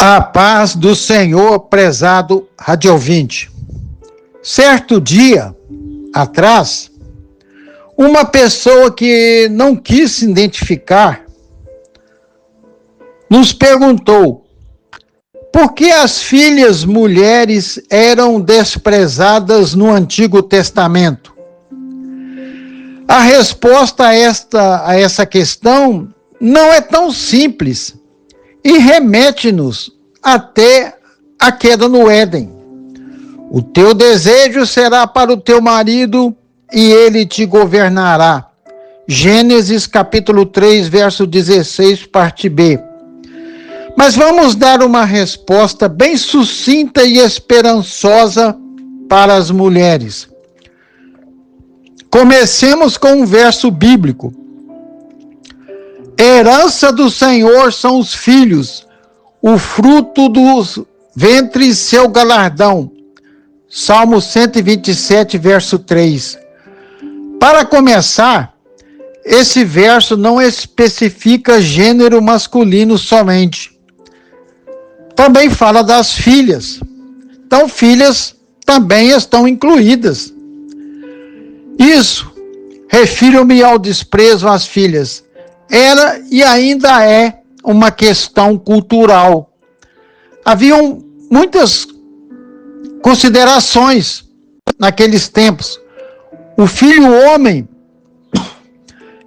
A paz do Senhor, prezado radiovinte. Certo dia atrás, uma pessoa que não quis se identificar nos perguntou por que as filhas mulheres eram desprezadas no Antigo Testamento. A resposta a essa questão não é tão simples e remete-nos até a queda no Éden. O teu desejo será para o teu marido e ele te governará. Gênesis capítulo 3, verso 16, parte B. Mas vamos dar uma resposta bem sucinta e esperançosa para as mulheres. Comecemos com um verso bíblico. Herança do Senhor são os filhos, o fruto dos ventres seu galardão. Salmo 127, verso 3. Para começar, esse verso não especifica gênero masculino somente. Também fala das filhas. Então, filhas também estão incluídas. Isso, refiro-me ao desprezo às filhas. Era e ainda é uma questão cultural. Haviam muitas considerações naqueles tempos. O filho homem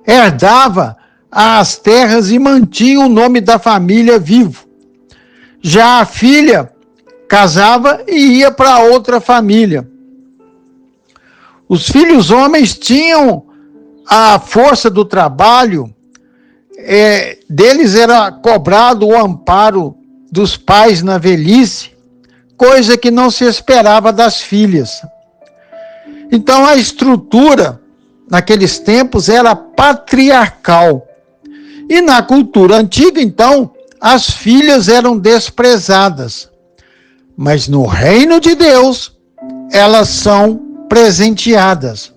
herdava as terras e mantinha o nome da família vivo. Já a filha casava e ia para outra família. Os filhos homens tinham a força do trabalho, deles era cobrado o amparo dos pais na velhice, coisa que não se esperava das filhas. Então a estrutura naqueles tempos era patriarcal. E na cultura antiga, então, as filhas eram desprezadas. Mas no reino de Deus, elas são presenteadas.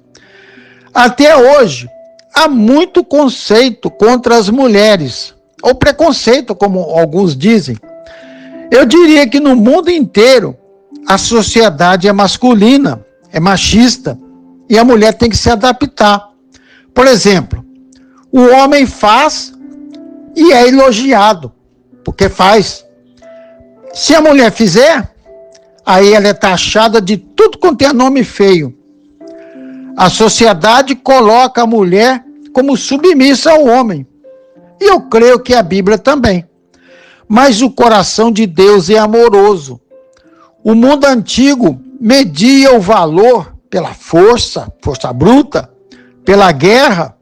Até hoje, há muito conceito contra as mulheres, ou preconceito, como alguns dizem. Eu diria que no mundo inteiro, a sociedade é masculina, é machista, e a mulher tem que se adaptar. Por exemplo, o homem faz e é elogiado, porque faz. Se a mulher fizer, aí ela é taxada de tudo quanto é nome feio. A sociedade coloca a mulher como submissa ao homem. E eu creio que a Bíblia também. Mas o coração de Deus é amoroso. O mundo antigo media o valor pela força bruta, pela guerra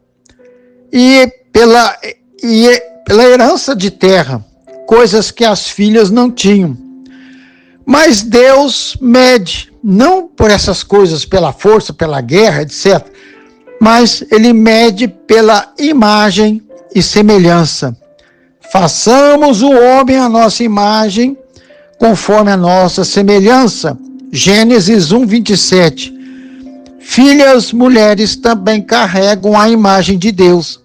e pela herança de terra, coisas que as filhas não tinham. Mas Deus mede, não por essas coisas, pela força, pela guerra, etc., mas ele mede pela imagem e semelhança. Façamos o homem à nossa imagem, conforme a nossa semelhança. Gênesis 1, 27. Filhas, mulheres também carregam a imagem de Deus.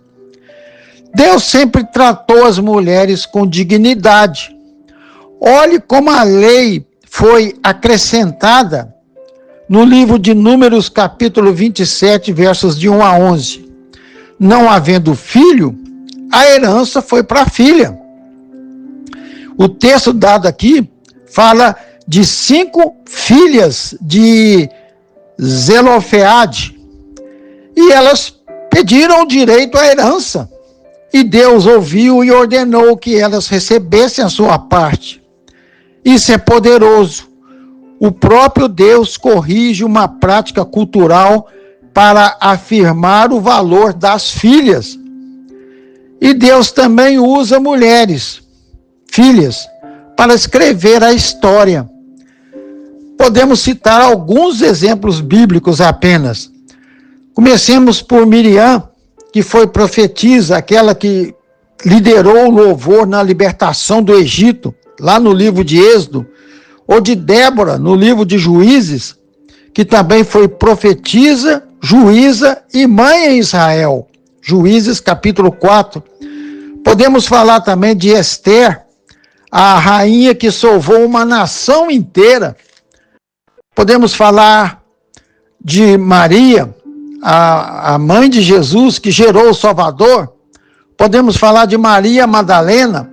Deus sempre tratou as mulheres com dignidade. Olhe como a lei foi acrescentada no livro de Números, capítulo 27, versos de 1 a 11. Não havendo filho, a herança foi para a filha. O texto dado aqui fala de 5 filhas de Zelofeade, e elas pediram direito à herança. E Deus ouviu e ordenou que elas recebessem a sua parte. Isso é poderoso. O próprio Deus corrige uma prática cultural para afirmar o valor das filhas. E Deus também usa mulheres, filhas, para escrever a história. Podemos citar alguns exemplos bíblicos apenas. Comecemos por Miriam, que foi profetisa, aquela que liderou o louvor na libertação do Egito, lá no livro de Êxodo, ou de Débora, no livro de Juízes, que também foi profetisa, juíza e mãe em Israel. Juízes capítulo 4. Podemos falar também de Esther, a rainha que salvou uma nação inteira. Podemos falar de Maria, a mãe de Jesus, que gerou o Salvador. Podemos falar de Maria Madalena,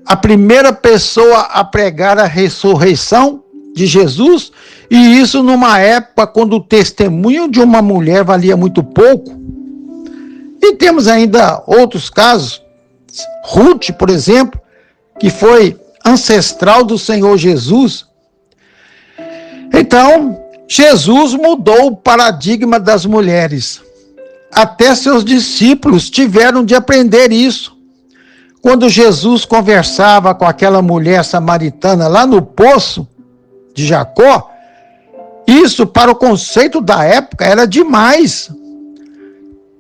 a primeira pessoa a pregar a ressurreição de Jesus, e isso numa época quando o testemunho de uma mulher valia muito pouco. E temos ainda outros casos, Ruth, por exemplo, que foi ancestral do Senhor Jesus. Então, Jesus mudou o paradigma das mulheres. Até seus discípulos tiveram de aprender isso. Quando Jesus conversava com aquela mulher samaritana lá no poço de Jacó, isso para o conceito da época era demais.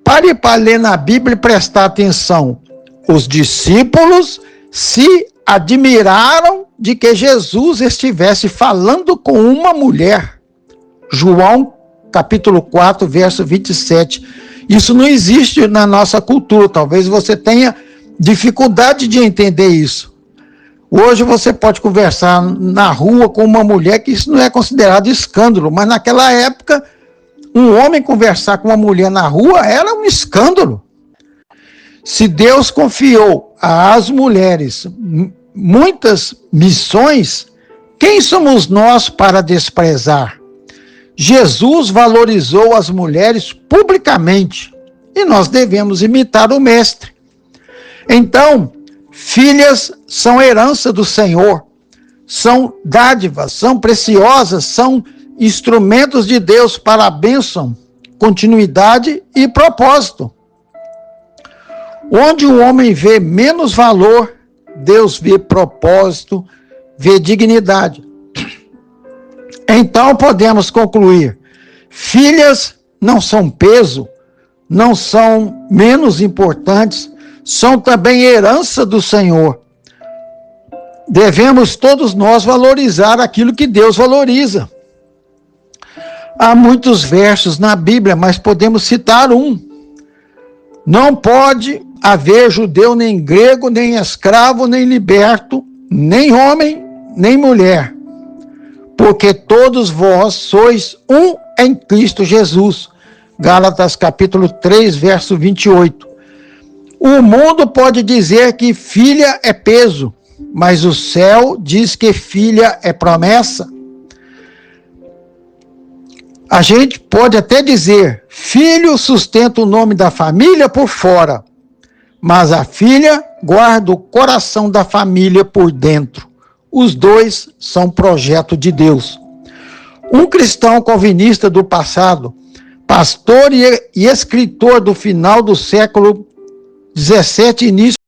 Pare para ler na Bíblia e prestar atenção. Os discípulos se admiraram de que Jesus estivesse falando com uma mulher. João, capítulo 4, verso 27. Isso não existe na nossa cultura. Talvez você tenha dificuldade de entender isso. Hoje você pode conversar na rua com uma mulher, que isso não é considerado escândalo, mas naquela época, um homem conversar com uma mulher na rua era um escândalo. Se Deus confiou às mulheres muitas missões, quem somos nós para desprezar? Jesus valorizou as mulheres publicamente e nós devemos imitar o Mestre. Então, filhas são herança do Senhor, são dádivas, são preciosas, são instrumentos de Deus para a bênção, continuidade e propósito. Onde o homem vê menos valor, Deus vê propósito, vê dignidade. Então podemos concluir: filhas não são peso, não são menos importantes, são também herança do Senhor. Devemos todos nós valorizar aquilo que Deus valoriza. Há muitos versos na Bíblia, mas podemos citar um. Não pode haver judeu, nem grego, nem escravo, nem liberto, nem homem, nem mulher, porque todos vós sois um em Cristo Jesus. Gálatas capítulo 3, verso 28. O mundo pode dizer que filha é peso, mas o céu diz que filha é promessa. A gente pode até dizer, filho sustenta o nome da família por fora, mas a filha guarda o coração da família por dentro. Os dois são projeto de Deus. Um cristão calvinista do passado, pastor e escritor do final do século XVII, início